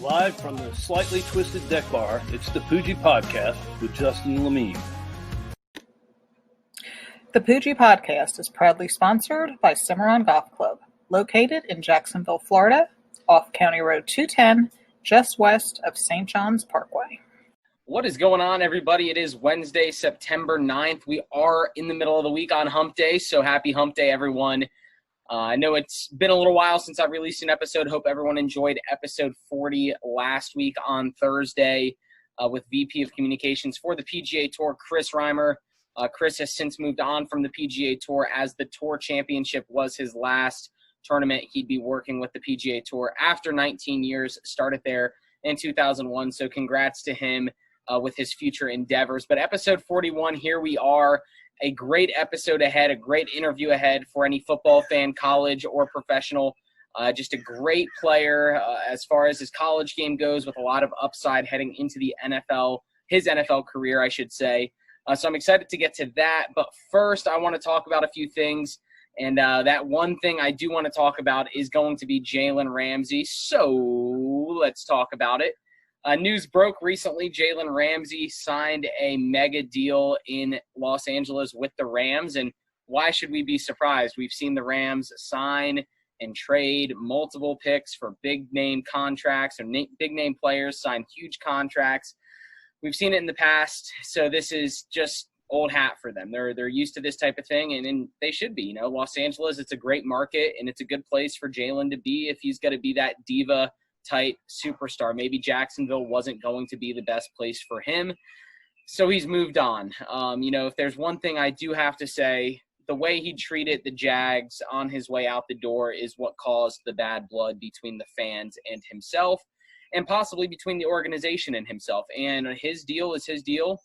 Live from the slightly twisted deck bar, it's the Poojie Podcast with Justin Lemie. The Poojie Podcast is proudly sponsored by Cimarron Golf Club, located in Jacksonville, Florida, off County Road 210, just west of St. John's Parkway. What is going on, everybody? It is Wednesday, September 9th. We are in the middle of the week on Hump Day, so happy Hump Day, everyone. I know it's been a little while since I released an episode. Hope everyone enjoyed episode 40 last week on Thursday with VP of Communications for the PGA Tour, Chris Reimer. Chris has since moved on from the PGA Tour, as the Tour Championship was his last tournament he'd be working with the PGA Tour after 19 years, started there in 2001. So congrats to him with his future endeavors. But episode 41, here we are. A great episode ahead, a great interview ahead for any football fan, college or professional. Just a great player as far as his college game goes, with a lot of upside heading into the NFL, his NFL career, I should say. So I'm excited to get to that. But first, I want to talk about a few things. And that one thing I do want to talk about is going to be Jalen Ramsey. So let's talk about it. News broke recently. Jalen Ramsey signed a mega deal in Los Angeles with the Rams. And why should we be surprised? We've seen the Rams sign and trade multiple picks for big-name contracts, or big-name players sign huge contracts. We've seen it in the past, so this is just old hat for them. They're used to this type of thing, and they should be. You know, Los Angeles, it's a great market, and it's a good place for Jalen to be if he's going to be that diva-type superstar. Maybe Jacksonville wasn't going to be the best place for him, so he's moved on. If there's one thing I do have to say, the way he treated the Jags on his way out the door is what caused the bad blood between the fans and himself, and possibly between the organization and himself. And his deal is his deal.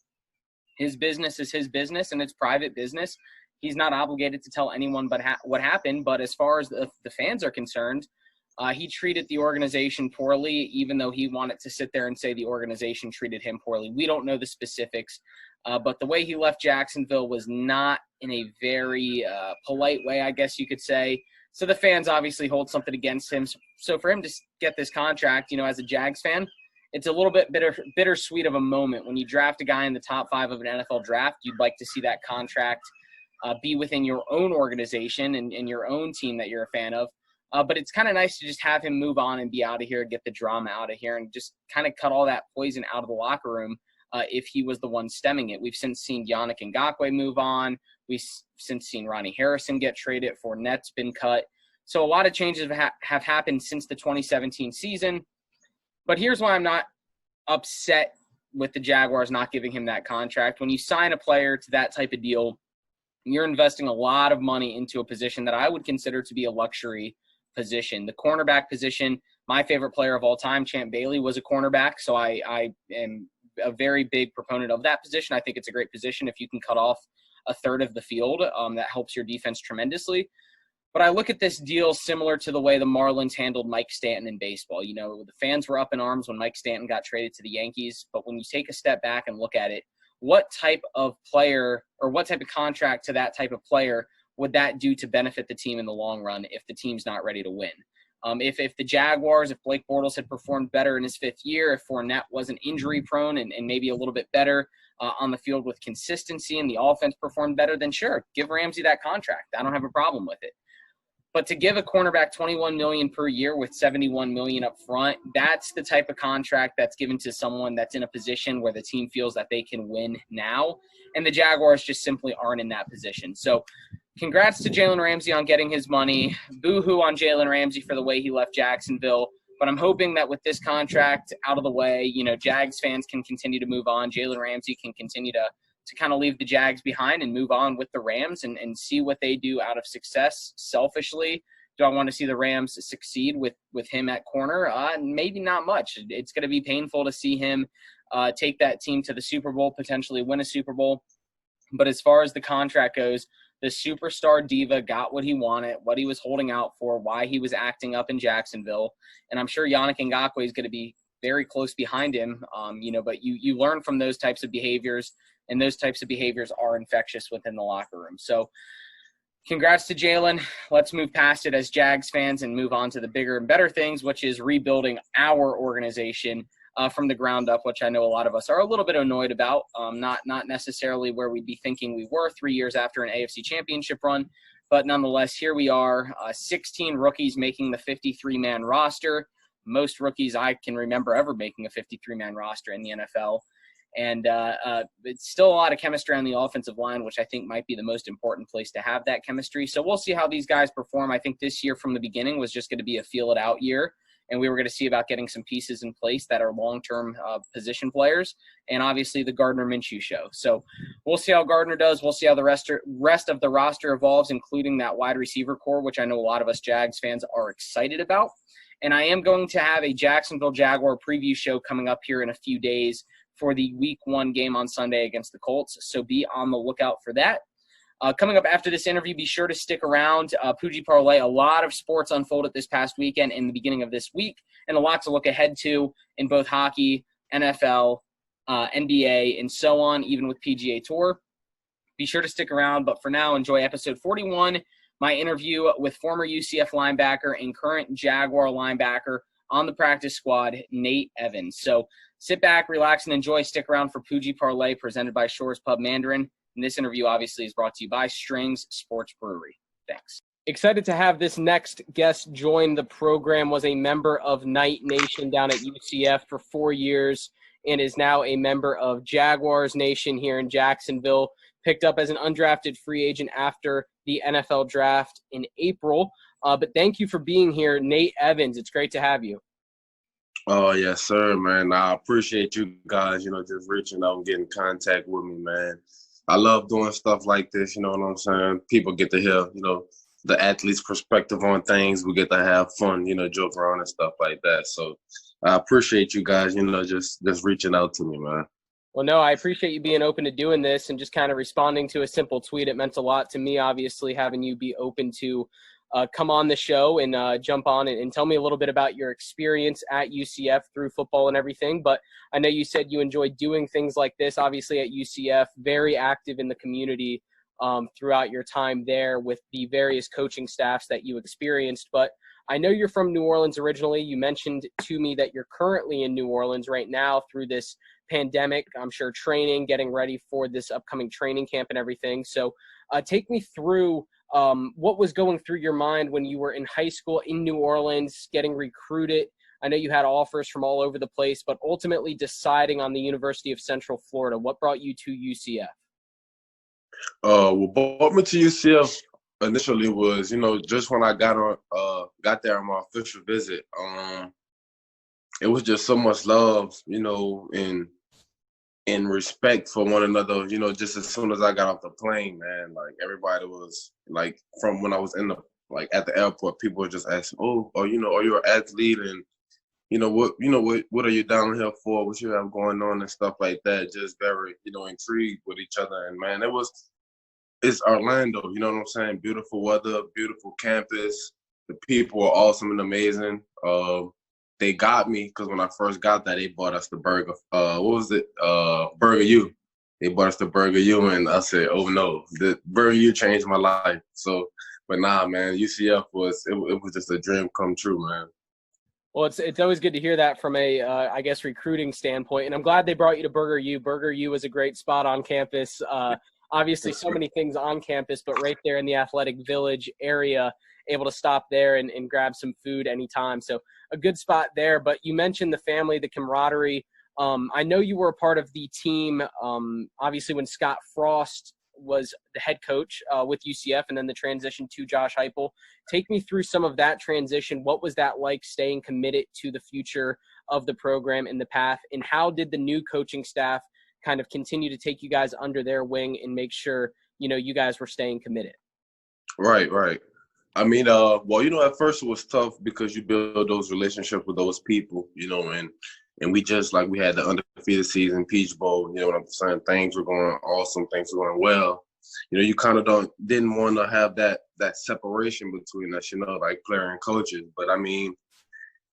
His business is his business, and it's private business. He's not obligated to tell anyone but what happened. But as far as the fans are concerned, he treated the organization poorly, even though he wanted to sit there and say the organization treated him poorly. We don't know the specifics, but the way he left Jacksonville was not in a very polite way, I guess you could say. So the fans obviously hold something against him. So for him to get this contract, as a Jags fan, it's a little bit bittersweet of a moment. When you draft a guy in the top 5 of an NFL draft, you'd like to see that contract be within your own organization and your own team that you're a fan of. But it's kind of nice to just have him move on and be out of here, get the drama out of here, and just kind of cut all that poison out of the locker room if he was the one stemming it. We've since seen Yannick Ngakoue move on. We've since seen Ronnie Harrison get traded. Fournette's been cut. So a lot of changes have happened since the 2017 season. But here's why I'm not upset with the Jaguars not giving him that contract. When you sign a player to that type of deal, you're investing a lot of money into a position that I would consider to be a luxury position. The cornerback position, my favorite player of all time, Champ Bailey, was a cornerback. So I am a very big proponent of that position. I think it's a great position if you can cut off a third of the field. That helps your defense tremendously. But I look at this deal similar to the way the Marlins handled Mike Stanton in baseball. The fans were up in arms when Mike Stanton got traded to the Yankees. But when you take a step back and look at it, what type of player or what type of contract to that type of player would that do to benefit the team in the long run if the team's not ready to win? If the Jaguars, if Blake Bortles had performed better in his 5th year, if Fournette wasn't injury prone and maybe a little bit better on the field with consistency and the offense performed better, then sure, give Ramsey that contract. I don't have a problem with it. But to give a cornerback $21 million per year with $71 million up front, that's the type of contract that's given to someone that's in a position where the team feels that they can win now. And the Jaguars just simply aren't in that position. So congrats to Jalen Ramsey on getting his money. Boo-hoo on Jalen Ramsey for the way he left Jacksonville. But I'm hoping that with this contract out of the way, Jags fans can continue to move on. Jalen Ramsey can continue to kind of leave the Jags behind and move on with the Rams and see what they do out of success. Selfishly, do I want to see the Rams succeed with him at corner? Maybe not much. It's going to be painful to see him take that team to the Super Bowl, potentially win a Super Bowl. But as far as the contract goes, the superstar diva got what he wanted, what he was holding out for, why he was acting up in Jacksonville. And I'm sure Yannick Ngakoue is going to be very close behind him, but you learn from those types of behaviors, and those types of behaviors are infectious within the locker room. So Congrats to Jalen. Let's move past it as Jags fans and move on to the bigger and better things, which is rebuilding our organization from the ground up, which I know a lot of us are a little bit annoyed about. Not necessarily where we'd be thinking we were 3 years after an AFC championship run, but nonetheless, here we are, 16 rookies making the 53-man roster. Most rookies I can remember ever making a 53-man roster in the NFL. And it's still a lot of chemistry on the offensive line, which I think might be the most important place to have that chemistry. So we'll see how these guys perform. I think this year from the beginning was just going to be a feel-it-out year, and we were going to see about getting some pieces in place that are long-term position players, and obviously the Gardner Minshew show. So we'll see how Gardner does. We'll see how the rest of the roster evolves, including that wide receiver core, which I know a lot of us Jags fans are excited about. And I am going to have a Jacksonville Jaguar preview show coming up here in a few days for the Week 1 game on Sunday against the Colts. So be on the lookout for that. Coming up after this interview, be sure to stick around. Poojie Parlay, a lot of sports unfolded this past weekend and the beginning of this week, and a lot to look ahead to in both hockey, NFL, NBA, and so on, even with PGA Tour. Be sure to stick around. But for now, enjoy episode 41, my interview with former UCF linebacker and current Jaguar linebacker on the practice squad, Nate Evans. So sit back, relax, and enjoy. Stick around for Poojie Parlay, presented by Shores Pub Mandarin. And this interview, obviously, is brought to you by Strings Sports Brewery. Thanks. Excited to have this next guest join the program. Was a member of Knight Nation down at UCF for 4 years and is now a member of Jaguars Nation here in Jacksonville. Picked up as an undrafted free agent after the NFL draft in April. But thank you for being here, Nate Evans. It's great to have you. Oh, yes, sir, man. I appreciate you guys, just reaching out and getting in contact with me, man. I love doing stuff like this, you know what I'm saying? People get to hear, the athlete's perspective on things. We get to have fun, joke around and stuff like that. So I appreciate you guys, just reaching out to me, man. Well, no, I appreciate you being open to doing this and just kind of responding to a simple tweet. It meant a lot to me, obviously, having you be open to come on the show and jump on and tell me a little bit about your experience at UCF through football and everything. But I know you said you enjoy doing things like this, obviously at UCF, very active in the community throughout your time there with the various coaching staffs that you experienced. But I know you're from New Orleans originally. You mentioned to me that you're currently in New Orleans right now through this pandemic, I'm sure training, getting ready for this upcoming training camp and everything. So take me through what was going through your mind when you were in high school in New Orleans, getting recruited. I know you had offers from all over the place, but ultimately deciding on the University of Central Florida. What brought you to UCF? What brought me to UCF initially was, just when I got there on my official visit, it was just so much love, and respect for one another, just as soon as I got off the plane, man, like everybody was like, from when I was at the airport, people were just asking, are you an athlete? And, what are you down here for? What you have going on and stuff like that? Just very, intrigued with each other. And man, it's Orlando, you know what I'm saying? Beautiful weather, beautiful campus. The people are awesome and amazing. They got me because when I first got there, they bought us the burger. Burger U. They bought us the Burger U, and I said, oh no, the Burger U changed my life. So, but nah, man, UCF was just a dream come true, man. Well, it's always good to hear that from a recruiting standpoint, and I'm glad they brought you to Burger U. Burger U is a great spot on campus. Obviously, so many things on campus, but right there in the Athletic Village area, able to stop there and grab some food anytime. So a good spot there. But you mentioned the family, the camaraderie. I know you were a part of the team, obviously, when Scott Frost was the head coach with UCF and then the transition to Josh Heupel. Take me through some of that transition. What was that like, staying committed to the future of the program and the path? And how did the new coaching staff kind of continue to take you guys under their wing and make sure, you guys were staying committed? Right. I mean, at first it was tough because you build those relationships with those people, and we just, like, we had the undefeated season, Peach Bowl, you know what I'm saying? Things were going awesome, things were going well. You kind of didn't want to have that separation between us, like player and coaches. But I mean,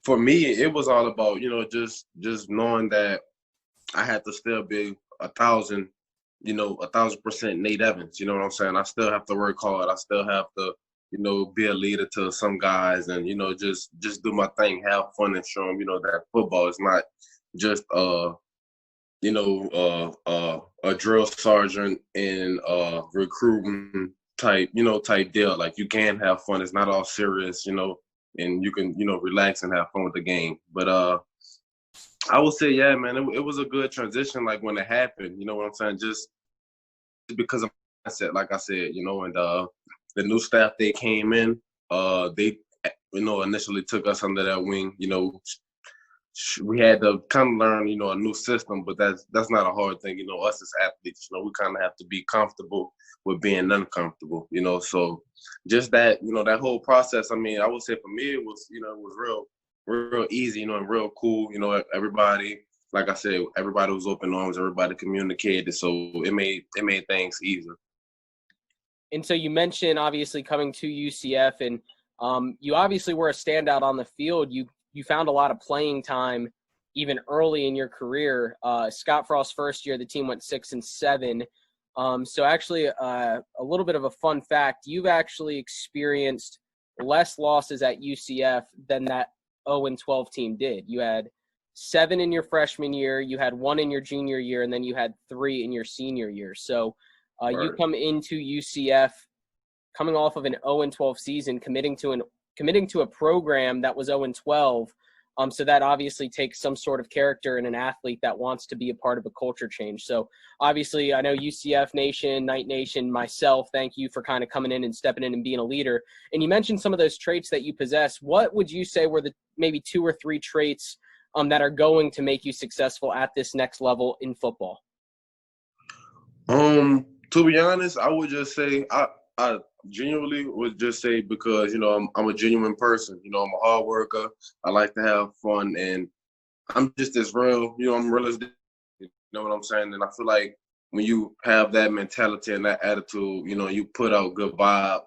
for me, it was all about, just knowing that I had to still be 1,000, 1,000% Nate Evans. You know what I'm saying? I still have to work hard. I still have to, be a leader to some guys and, just do my thing, have fun and show them, that football is not just, a drill sergeant and recruiting type deal. Like you can have fun. It's not all serious, and you can, relax and have fun with the game. But I would say, yeah, man, it was a good transition. Like when it happened, you know what I'm saying? Just because of mindset, like I said, and the new staff they came in, they, initially took us under their wing. We had to kind of learn, a new system, but that's not a hard thing. Us as athletes, we kind of have to be comfortable with being uncomfortable, So just that, that whole process. I mean, I would say for me, it was, it was real easy, and real cool. Everybody, like I said, everybody was open arms. Everybody communicated, so it made things easier. And so you mentioned obviously coming to UCF, and you obviously were a standout on the field. You found a lot of playing time even early in your career. Scott Frost's first year, the team went 6-7. So actually a little bit of a fun fact, you've actually experienced less losses at UCF than that 0-12 team did. You had 7 in your freshman year, you had 1 in your junior year, and then you had 3 in your senior year. So you come into UCF coming off of an 0-12 season, committing to a program that was 0-12. So that obviously takes some sort of character in an athlete that wants to be a part of a culture change. So obviously I know UCF Nation, Night Nation, myself, thank you for kind of coming in and stepping in and being a leader. And you mentioned some of those traits that you possess. What would you say were the maybe 2 or 3 traits that are going to make you successful at this next level in football? To be honest, I would just say I genuinely would just say because, I'm a genuine person. I'm a hard worker. I like to have fun, and I'm just as real. I'm real as, you know what I'm saying? And I feel like when you have that mentality and that attitude, you put out good vibes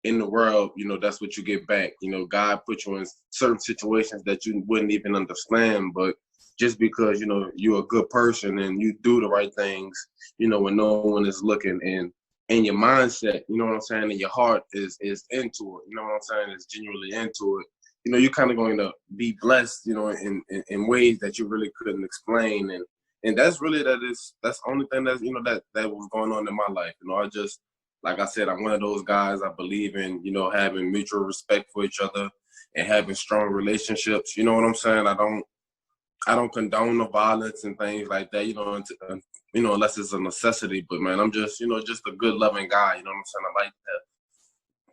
in the world, that's what you get back. God put you in certain situations that you wouldn't even understand, but just because, you're a good person and you do the right things, when no one is looking, and your mindset, you know what I'm saying, and your heart is into it, you know what I'm saying, is genuinely into it, you're kind of going to be blessed, in ways that you really couldn't explain. And that's really, that's the only thing that's, that was going on in my life. I just, like I said, I'm one of those guys. I believe in, having mutual respect for each other and having strong relationships. You know what I'm saying? I don't condone the violence and things like that, unless it's a necessity. But, man, I'm just, just a good, loving guy. You know what I'm saying? I like that.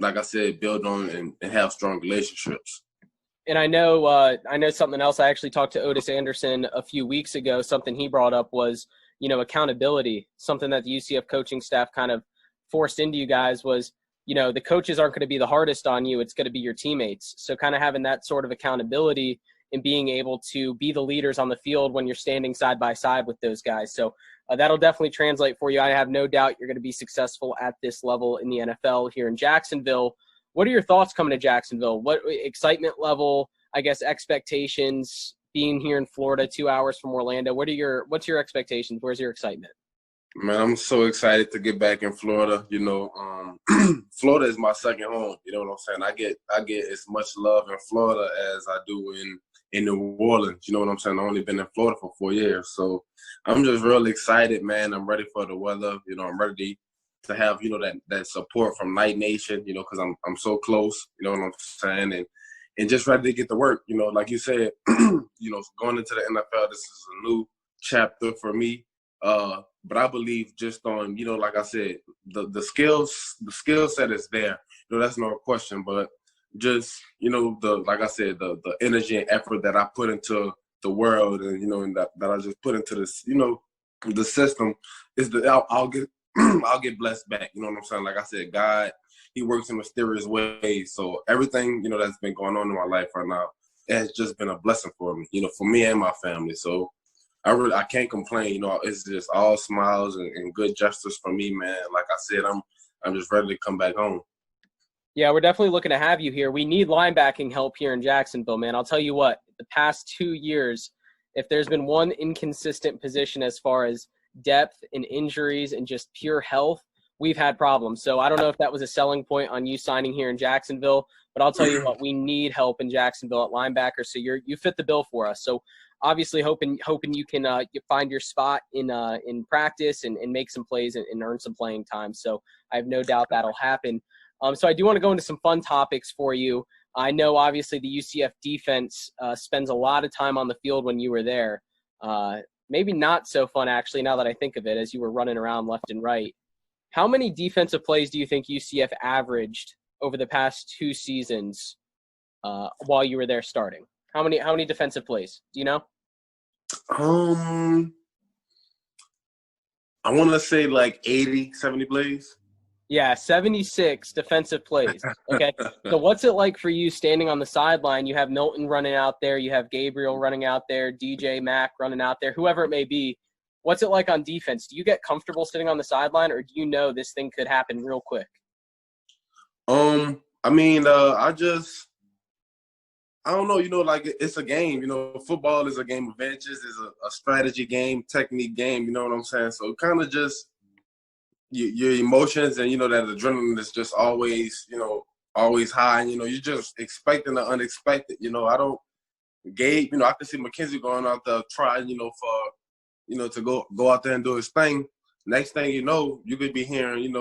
Like I said, build on and have strong relationships. And I know something else. I actually talked to Otis Anderson a few weeks ago. Something he brought up was, accountability, something that the UCF coaching staff kind of forced into you guys was, the coaches aren't going to be the hardest on you. It's going to be your teammates. So kind of having that sort of accountability and being able to be the leaders on the field when you're standing side by side with those guys. So that'll definitely translate for you. I have no doubt you're going to be successful at this level in the NFL here in Jacksonville. What are your thoughts coming to Jacksonville? What excitement level, I guess, expectations being here in Florida, 2 hours from Orlando? What's your expectations? Where's your excitement? Man, I'm so excited to get back in Florida. Florida is my second home. You know what I'm saying? I get as much love in Florida as I do in New Orleans. You know what I'm saying? I've only been in Florida for 4 years. So I'm just really excited, man. I'm ready for the weather. I'm ready to have, that support from Night Nation, because I'm so close, you know what I'm saying? And just ready to get to work, like you said, going into the NFL, this is a new chapter for me. But I believe just on, like I said, the skill set is there. That's no question. But just, like I said, the energy and effort that I put into the world and, and that I just put into this, the system is I'll get blessed back. You know what I'm saying? Like I said, God, he works in mysterious ways. So everything, that's been going on in my life right now, it has just been a blessing for me, for me and my family. So I can't complain. It's just all smiles and good gestures for me, man. Like I said, I'm just ready to come back home. Yeah, we're definitely looking to have you here. We need linebacking help here in Jacksonville, man. I'll tell you what, the past 2 years, if there's been one inconsistent position as far as depth and injuries and just pure health, we've had problems. So I don't know if that was a selling point on you signing here in Jacksonville, but I'll tell you what, we need help in Jacksonville at linebacker. So you fit the bill for us. So obviously hoping you can you find your spot in practice and make some plays and earn some playing time. So I have no doubt that'll happen. So I do want to go into some fun topics for you. I know obviously the UCF defense spends a lot of time on the field when you were there. Maybe not so fun, actually, now that I think of it, as you were running around left and right. How many defensive plays do you think UCF averaged over the past 2 seasons while you were there starting? How many defensive plays? Do you know? I want to say like 80, 70 plays. Yeah, 76 defensive plays. Okay. So what's it like for you standing on the sideline? You have Milton running out there. You have Gabriel running out there, DJ Mack running out there, whoever it may be. What's it like on defense? Do you get comfortable sitting on the sideline, or do you know this thing could happen real quick? I don't know, like it's a game, football is a game of inches, is a strategy game, technique game, you know what I'm saying? So kind of just your emotions and, that adrenaline is just always, always high. And, you're just expecting the unexpected. I can see McKenzie going out there trying, to go out there and do his thing. Next thing you know, you could be hearing,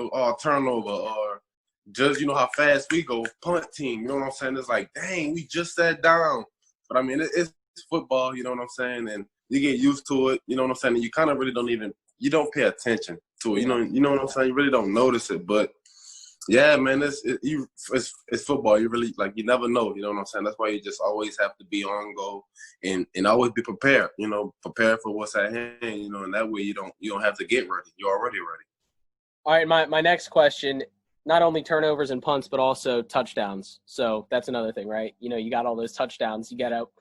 turnover or just, how fast we go, punt team. You know what I'm saying? It's like, dang, we just sat down. But, I mean, it's football, you know what I'm saying? And you get used to it, you know what I'm saying? And you kind of really don't pay attention to it. You know what I'm saying? You really don't notice it. But, yeah, man, it's football. You really, you never know, you know what I'm saying? That's why you just always have to be on go and always be prepared, prepare for what's at hand, and that way you don't have to get ready. You're already ready. All right, my next question, not only turnovers and punts, but also touchdowns. So that's another thing, right? You got all those touchdowns. You get out,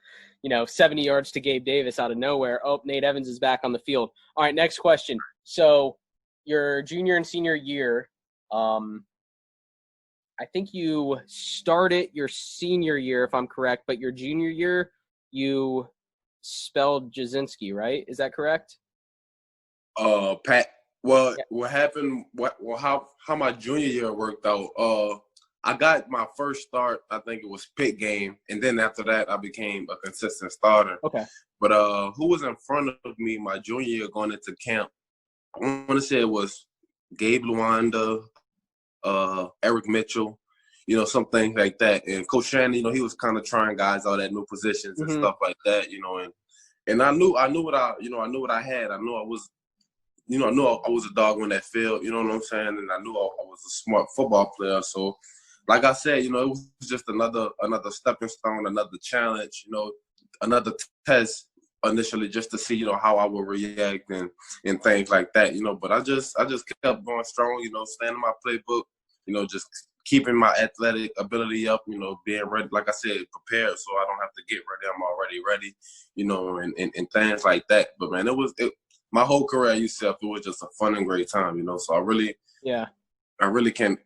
70 yards to Gabe Davis out of nowhere. Oh, Nate Evans is back on the field. All right, next question. So your junior and senior year, I think you started your senior year, if I'm correct, but your junior year, you spelled Jasinski, right? Is that correct? Pat. Well, yeah. What happened? How my junior year worked out? I got my first start. I think it was Pitt game, and then after that, I became a consistent starter. Okay. But who was in front of me my junior year going into camp? I want to say it was Gabe Luanda, Eric Mitchell, something like that. And Coach Shannon, he was kind of trying guys out at new positions and stuff like that, and I knew what I had. I knew I was, I knew I was a dog on that field, you know what I'm saying? And I knew I was a smart football player. So, like I said, it was just another stepping stone, another challenge, another test initially just to see, how I would react and things like that, But I just kept going strong, staying in my playbook, just keeping my athletic ability up, being ready, like I said, prepared so I don't have to get ready. I'm already ready, and things like that. But, man, my whole career at UCF, it was just a fun and great time, So I really can't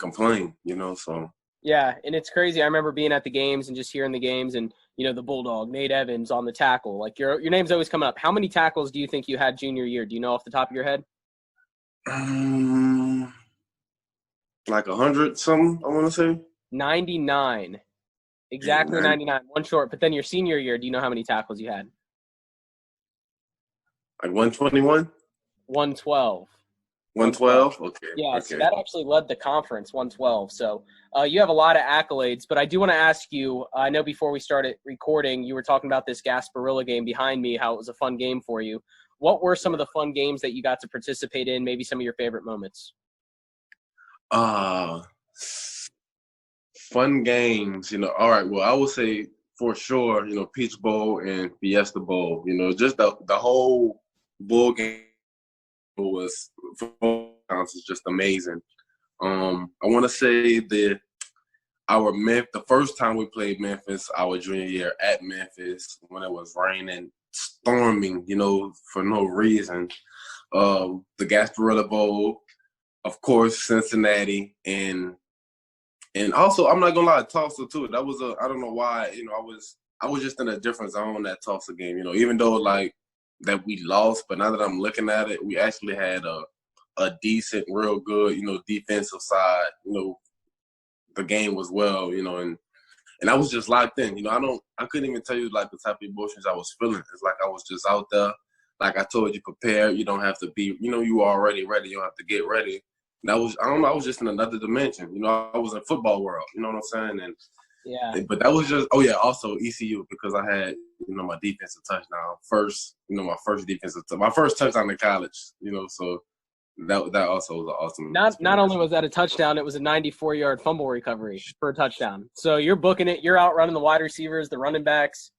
complain, So yeah, and it's crazy. I remember being at the games and just hearing the games, and the Bulldog, Nate Evans on the tackle. Like your name's always coming up. How many tackles do you think you had junior year? Do you know off the top of your head? Like 100 something, I want to say. 99, exactly 99. One short. But then your senior year, do you know how many tackles you had? Like 121? 112. 112? Okay. Yeah, okay. So that actually led the conference, 112. So you have a lot of accolades, but I do want to ask you, I know before we started recording, you were talking about this Gasparilla game behind me, how it was a fun game for you. What were some of the fun games that you got to participate in, maybe some of your favorite moments? Fun games, all right, well, I would say for sure, Peach Bowl and Fiesta Bowl, just the whole bowl game was just amazing. I want to say the first time we played Memphis, our junior year at Memphis, when it was raining, storming, for no reason. The Gasparilla Bowl, of course, Cincinnati, and also I'm not gonna lie, Tulsa too. That was I don't know why, I was just in a different zone that Tulsa game, even though that we lost. But now that I'm looking at it, we actually had a decent, real good, defensive side. The game was well, and I was just locked in. I couldn't even tell you like the type of emotions I was feeling. It's like I was just out there. Like I told you, prepare. You don't have to be, you are already ready. You don't have to get ready. And I was just in another dimension. I was in football world. You know what I'm saying? And but that was just, also ECU, because I had, my defensive touchdown my first touchdown in college, so that also was an awesome Not experience. only was that a touchdown, it was a 94-yard fumble recovery for a touchdown. So you're booking it. You're out running the wide receivers, the running backs.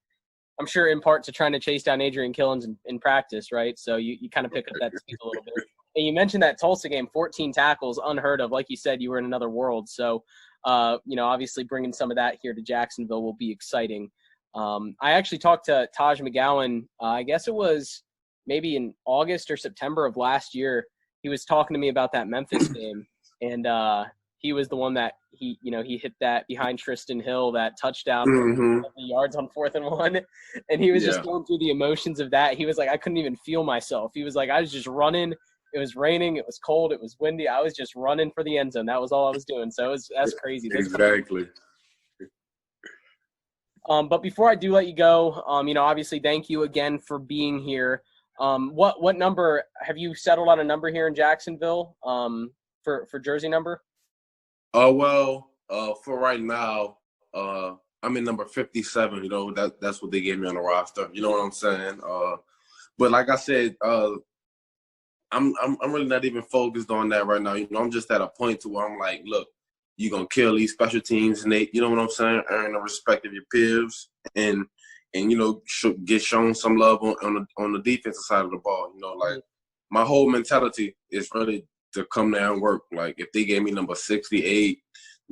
I'm sure in part to trying to chase down Adrian Killins in practice, right? So you kind of pick up that speed a little bit. And you mentioned that Tulsa game, 14 tackles, unheard of. Like you said, you were in another world. So, obviously bringing some of that here to Jacksonville will be exciting. I actually talked to Taj McGowan, I guess it was maybe in August or September of last year. He was talking to me about that Memphis game, and he was the one that he hit that behind Tristan Hill, that touchdown, the yards on 4th and 1, and he was just going through the emotions of that. He was like, I couldn't even feel myself. He was like, I was just running. It was raining. It was cold. It was windy. I was just running for the end zone. That was all I was doing. So that's crazy. Exactly. But before I do let you go, obviously thank you again for being here. What number have you settled on a number here in Jacksonville for jersey number? For right now, I'm in number 57. That's what they gave me on the roster. You know what I'm saying? But like I said, I'm really not even focused on that right now. I'm just at a point to where I'm like, look, you're gonna kill these special teams, and you know what I'm saying, earn the respect of your peers, and get shown some love on the defensive side of the ball. My whole mentality is really to come there and work. Like if they gave me number 68,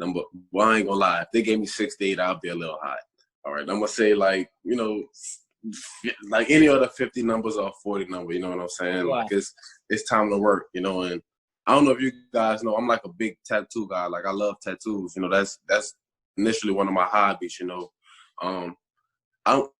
I ain't gonna lie, if they gave me 68, I'll be a little hot. All right, I'm gonna say like any other 50 numbers or 40 number. You know what I'm saying? Yeah. Like it's time to work. And I don't know if you guys know, I'm like a big tattoo guy. Like I love tattoos. That's initially one of my hobbies. I'm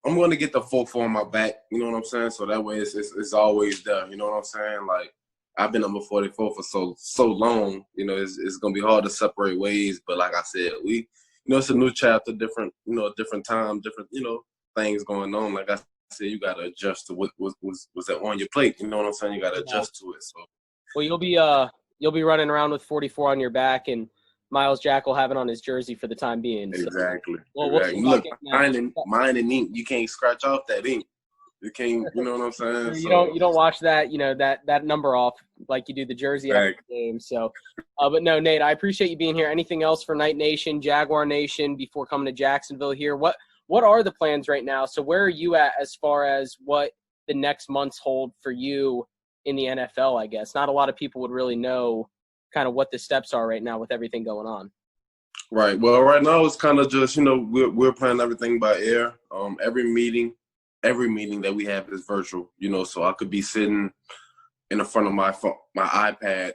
going to get the 4-4 on my back. You know what I'm saying? So that way it's always there. You know what I'm saying? Like I've been number 44 for so long. It's going to be hard to separate ways. But like I said, it's a new chapter, different time, different things going on. Like I said, you got to adjust to what was on your plate. You know what I'm saying? You got to adjust to it. So. Well, you'll be running around with 44 on your back, and Miles Jack will have it on his jersey for the time being. So. Exactly. Well, exactly. Look, mine and ink. You can't scratch off that ink. You can't. You know what I'm saying? You don't wash that. That number off like you do the jersey after the game. So, but no, Nate, I appreciate you being here. Anything else for Night Nation, Jaguar Nation before coming to Jacksonville here? What are the plans right now? So where are you at as far as what the next months hold for you in the NFL, I guess? Not a lot of people would really know kind of what the steps are right now with everything going on. Right. Well, right now it's kind of just, we're planning everything by air. Every meeting that we have is virtual, so I could be sitting in the front of my iPad,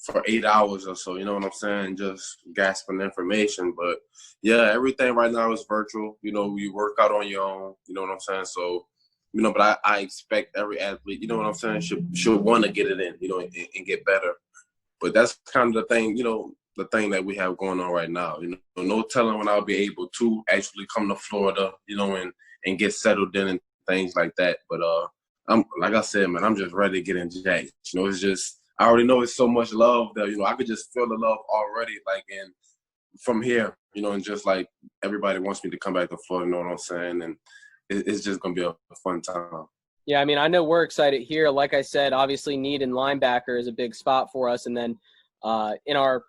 for 8 hours or so, you know what I'm saying? Just gasping information. But yeah, everything right now is virtual. You work out on your own, you know what I'm saying? So, but I expect every athlete, you know what I'm saying, should want to get it in, and get better. But that's kind of the thing, the thing that we have going on right now. No telling when I'll be able to actually come to Florida, and get settled in and things like that. But I'm like I said, man, I'm just ready to get in Jags. It's just I already know it's so much love that I could just feel the love already, like from here, and just like everybody wants me to come back to Florida. You know what I'm saying? And it's just gonna be a fun time. Yeah, I mean, I know we're excited here. Like I said, obviously need and linebacker is a big spot for us. And then in our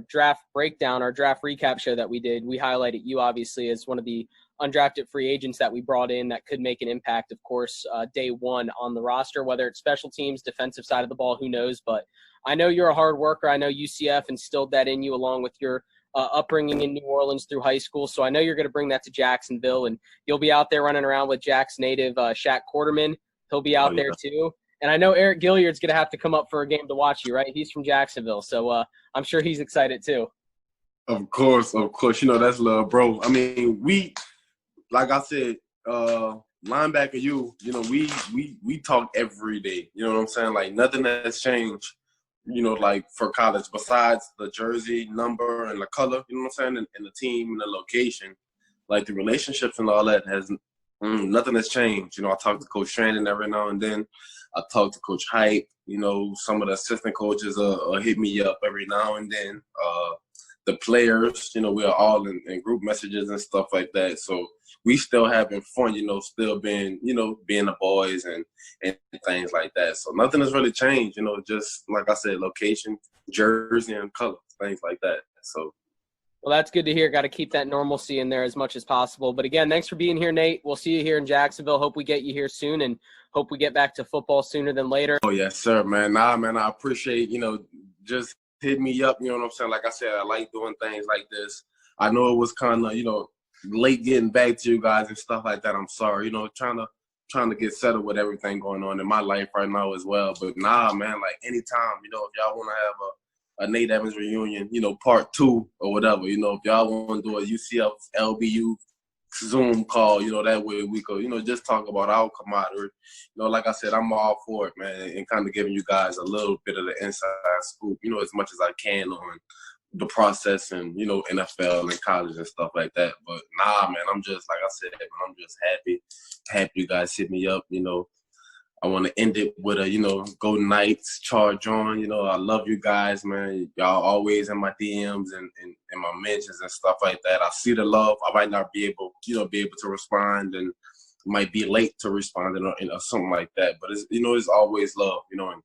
draft breakdown, our draft recap show that we did, we highlighted you obviously as one of the undrafted free agents that we brought in that could make an impact, of course, day one on the roster, whether it's special teams, defensive side of the ball, who knows. But I know you're a hard worker. I know UCF instilled that in you along with your upbringing in New Orleans through high school. So I know you're going to bring that to Jacksonville, and you'll be out there running around with Jack's native Shaq Quarterman. He'll be out there too. And I know Eric Gilliard's going to have to come up for a game to watch you, right? He's from Jacksonville. So I'm sure he's excited too. Of course. That's love, bro. I mean, like I said, linebacker, we talk every day. You know what I'm saying? Like, nothing has changed, like, for college besides the jersey number and the color, you know what I'm saying, and the team and the location. Like, the relationships and all that nothing has changed. I talk to Coach Shannon every now and then. I talk to Coach Hype. Some of the assistant coaches hit me up every now and then. The players, we are all in group messages and stuff like that. So we still having fun, still being the boys and things like that. So nothing has really changed, just like I said, location, jersey, and color, things like that. So. Well, that's good to hear. Got to keep that normalcy in there as much as possible. But again, thanks for being here, Nate. We'll see you here in Jacksonville. Hope we get you here soon, and hope we get back to football sooner than later. Oh, yes, sir, man. Nah, man, I appreciate, just hit me up. You know what I'm saying? Like I said, I like doing things like this. I know it was kind of, late getting back to you guys and stuff like that. I'm sorry, trying to get settled with everything going on in my life right now as well. But nah, man, like anytime, if y'all want to have a Nate Evans reunion, part 2 or whatever, if y'all want to do a UCF LBU Zoom call, that way we could, just talk about our camaraderie. Like I said, I'm all for it, man, and kind of giving you guys a little bit of the inside scoop, as much as I can on the process and, NFL and college and stuff like that. But nah, man, I'm just, like I said, man, I'm just happy you guys hit me up, I want to end it with a, go Knights, charge on. I love you guys, man. Y'all always in my DMs and my mentions and stuff like that. I see the love. I might not be able to respond and might be late to respond or something like that. But it's always love, and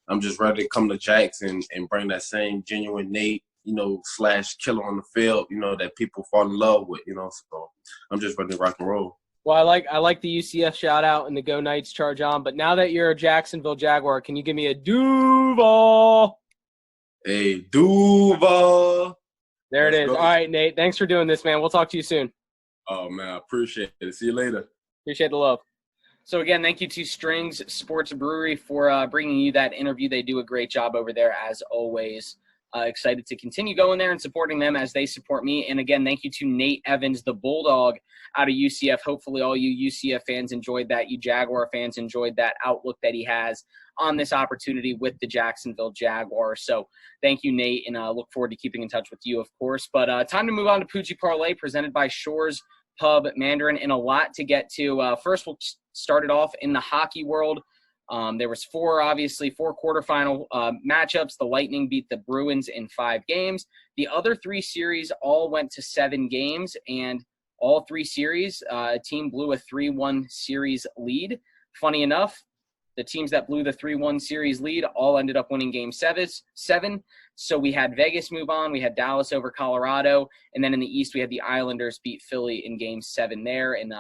I'm just ready to come to Jax and bring that same genuine Nate, / killer on the field, that people fall in love with, so I'm just ready to rock and roll. Well, I like the UCF shout out and the Go Knights charge on, but now that you're a Jacksonville Jaguar, can you give me a Duval? Hey, Duval. There it is. Go. All right, Nate. Thanks for doing this, man. We'll talk to you soon. Oh, man, I appreciate it. See you later. Appreciate the love. So, again, thank you to Strings Sports Brewery for bringing you that interview. They do a great job over there, as always. Excited to continue going there and supporting them as they support me. And, again, thank you to Nate Evans, the Bulldog out of UCF. Hopefully all you UCF fans enjoyed that. You Jaguar fans enjoyed that outlook that he has on this opportunity with the Jacksonville Jaguars. So thank you, Nate, and look forward to keeping in touch with you, of course. But time to move on to Poojie Parlay, presented by Shores Pub Mandarin, and a lot to get to. First, we'll start it off in the hockey world. There was four quarterfinal matchups. The Lightning beat the Bruins in 5 games. The other 3 series all went to 7 games, and all 3 series, a team blew a 3-1 series lead. Funny enough, the teams that blew the 3-1 series lead all ended up winning game 7. So we had Vegas move on. We had Dallas over Colorado. And then in the East, we had the Islanders beat Philly in game 7 there. And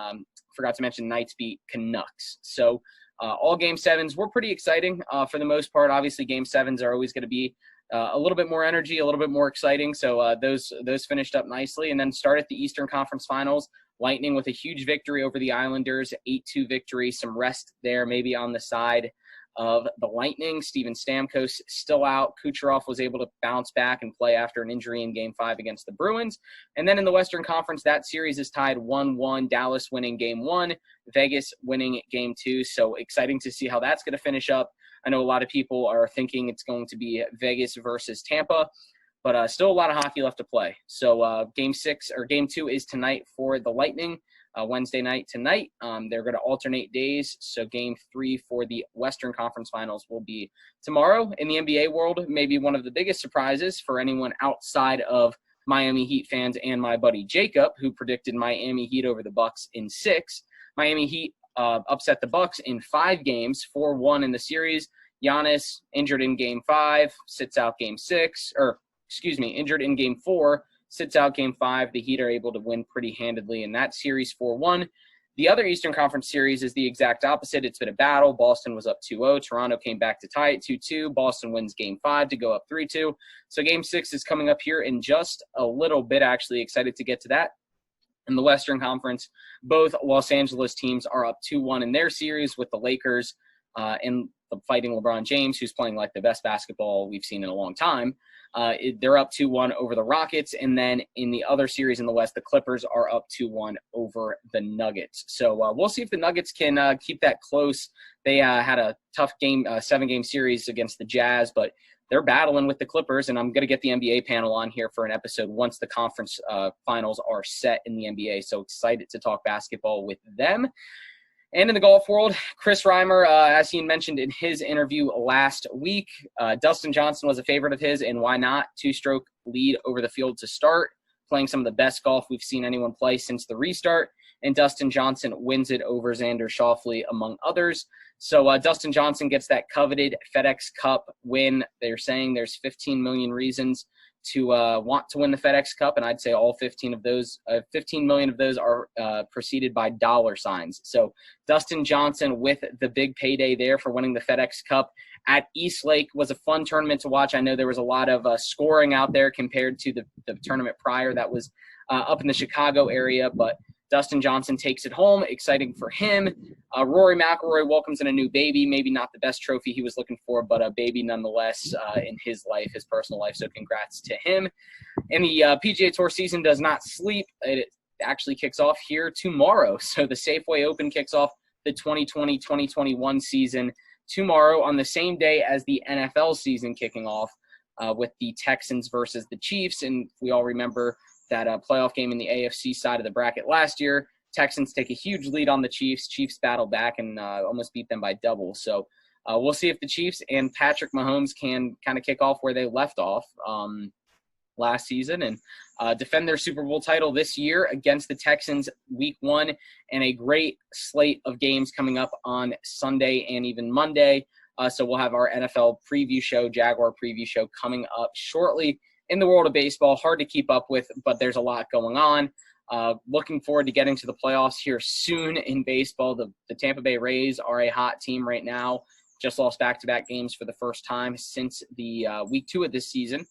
forgot to mention Knights beat Canucks. So all game 7s were pretty exciting for the most part. Obviously, game 7s are always going to be a little bit more energy, a little bit more exciting. So those finished up nicely. And then started the Eastern Conference Finals. Lightning with a huge victory over the Islanders, 8-2 victory. Some rest there maybe on the side of the Lightning. Steven Stamkos still out. Kucherov was able to bounce back and play after an injury in Game 5 against the Bruins. And then in the Western Conference, that series is tied 1-1. Dallas winning Game 1, Vegas winning Game 2. So exciting to see how that's going to finish up. I know a lot of people are thinking it's going to be Vegas versus Tampa, but still a lot of hockey left to play. So Game 2 is tonight for the Lightning. Wednesday night tonight. They're going to alternate days. So Game 3 for the Western Conference Finals will be tomorrow. In the NBA world, maybe one of the biggest surprises for anyone outside of Miami Heat fans and my buddy Jacob, who predicted Miami Heat over the Bucks in 6. Miami Heat upset the Bucks in 5 games, 4-1 in the series. Giannis injured in Game 5, sits out Game 6, injured in Game 4, sits out Game 5. The Heat are able to win pretty handedly in that series 4-1. The other Eastern Conference series is the exact opposite. It's been a battle. Boston was up 2-0. Toronto came back to tie it 2-2. Boston wins Game 5 to go up 3-2. So Game 6 is coming up here in just a little bit. Actually excited to get to that. In the Western Conference, both Los Angeles teams are up 2-1 in their series, with the Lakers and fighting LeBron James, who's playing like the best basketball we've seen in a long time. They're up 2-1 over the Rockets. And then in the other series in the West, the Clippers are up 2-1 over the Nuggets. So we'll see if the Nuggets can keep that close. They had a tough game, 7-game series against the Jazz, but they're battling with the Clippers, and I'm going to get the NBA panel on here for an episode once the conference finals are set in the NBA. So excited to talk basketball with them. And in the golf world, Chris Reimer, as he mentioned in his interview last week, Dustin Johnson was a favorite of his, and why not? 2-stroke lead over the field to start, playing some of the best golf we've seen anyone play since the restart. And Dustin Johnson wins it over Xander Schauffele, among others. So Dustin Johnson gets that coveted FedEx Cup win. They're saying there's 15 million reasons to want to win the FedEx Cup, and I'd say all 15 million of those are preceded by dollar signs. So Dustin Johnson with the big payday there for winning the FedEx Cup at Eastlake was a fun tournament to watch. I know there was a lot of scoring out there compared to the tournament prior that was up in the Chicago area, but Dustin Johnson takes it home. Exciting for him. Rory McIlroy welcomes in a new baby. Maybe not the best trophy he was looking for, but a baby nonetheless in his life, his personal life. So congrats to him. And the PGA Tour season does not sleep. It actually kicks off here tomorrow. So the Safeway Open kicks off the 2020-2021 season tomorrow on the same day as the NFL season kicking off with the Texans versus the Chiefs. And we all remember that playoff game in the AFC side of the bracket last year. Texans take a huge lead on the Chiefs. Chiefs battle back and almost beat them by double. So we'll see if the Chiefs and Patrick Mahomes can kind of kick off where they left off last season and defend their Super Bowl title this year against the Texans week 1, and a great slate of games coming up on Sunday and even Monday. So we'll have our NFL preview show, Jaguar preview show coming up shortly. In the world of baseball, hard to keep up with, but there's a lot going on. Looking forward to getting to the playoffs here soon in baseball. The Tampa Bay Rays are a hot team right now. Just lost back-to-back games for the first time since the week 2 of this season.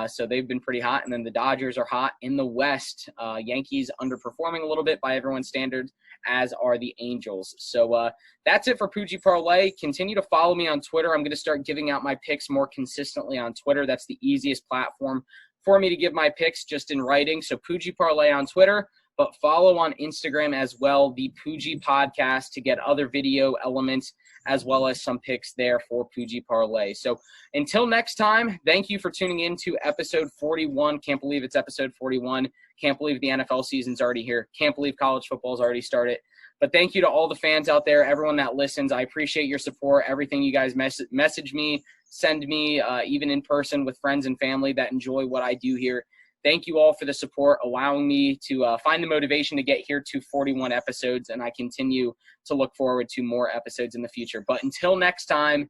So they've been pretty hot. And then the Dodgers are hot in the West. Yankees underperforming a little bit by everyone's standards, as are the Angels. So that's it for Poojie Parlay. Continue to follow me on Twitter. I'm going to start giving out my picks more consistently on Twitter. That's the easiest platform for me to give my picks, just in writing. So Poojie Parlay on Twitter, but follow on Instagram as well, the Poojie Podcast, to get other video elements as well as some picks there for Poojie Parlay. So until next time, thank you for tuning in to episode 41. Can't believe it's episode 41. Can't believe the NFL season's already here. Can't believe college football's already started. But thank you to all the fans out there, everyone that listens. I appreciate your support, everything you guys message me, send me, even in person with friends and family that enjoy what I do here. Thank you all for the support, allowing me to find the motivation to get here to 41 episodes, and I continue to look forward to more episodes in the future. But until next time,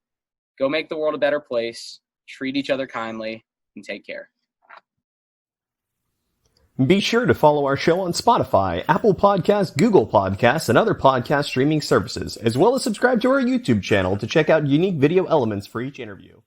go make the world a better place, treat each other kindly, and take care. Be sure to follow our show on Spotify, Apple Podcasts, Google Podcasts, and other podcast streaming services, as well as subscribe to our YouTube channel to check out unique video elements for each interview.